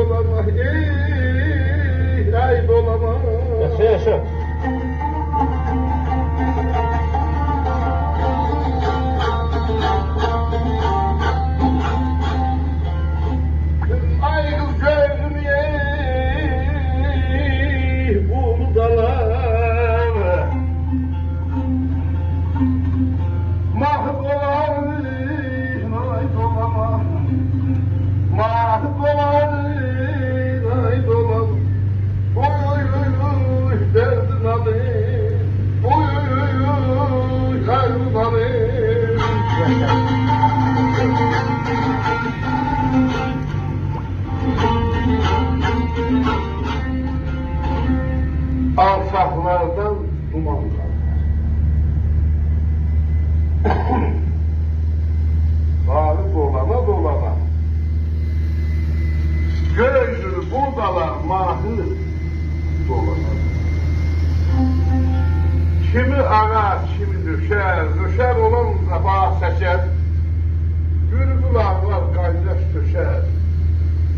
dolama, ay dolama. Yaşa yaşa. Ay kız gördüm bunu dalar. Mahvolan, ay dolama. Mahvolan, ay dolama. Oy oy oy derdin alayım. Oy oy oy derdin alayım. Alsaklardan dumanlar. Bağlı dolana dolana. Göğsünü buradalar mahır dolanır. Kimi ağa, kimi düşer olan sabah seçer. Bülbül ağlar, kaynaş düşer.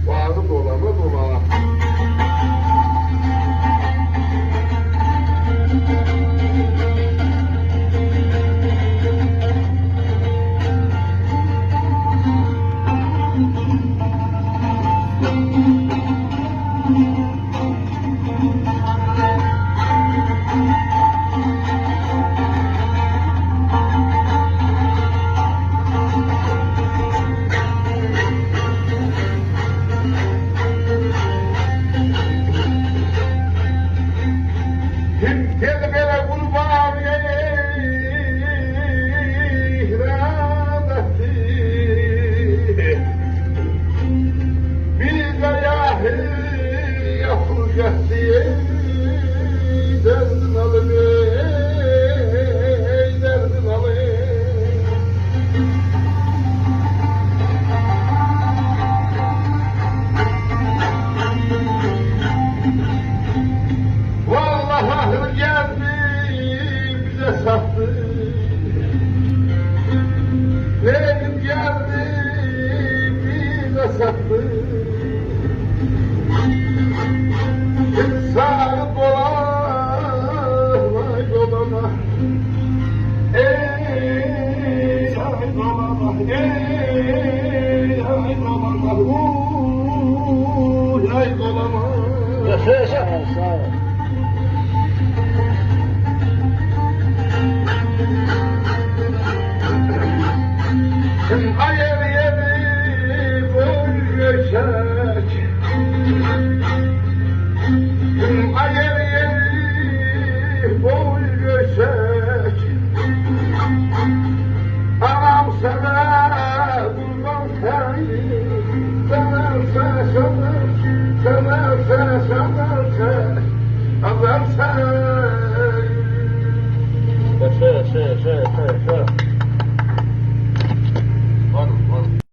Bağlı dolana dolana. Tezgâre kurban ihram etti. Biz de yahi yapır etti. Derdin alın derdin alın. Vallahi geldi bize sattı. Leylim geldi bize sattı. Sarı dolan dolama. Ey ay dolama. Ey ay dolama. Ay dolama. Yaşa yaşa. Sağ ol. Ayır yeri boy göçek. Ayır yeri boy göçek. Anam sever kurban seni. Severse sever, severse sever.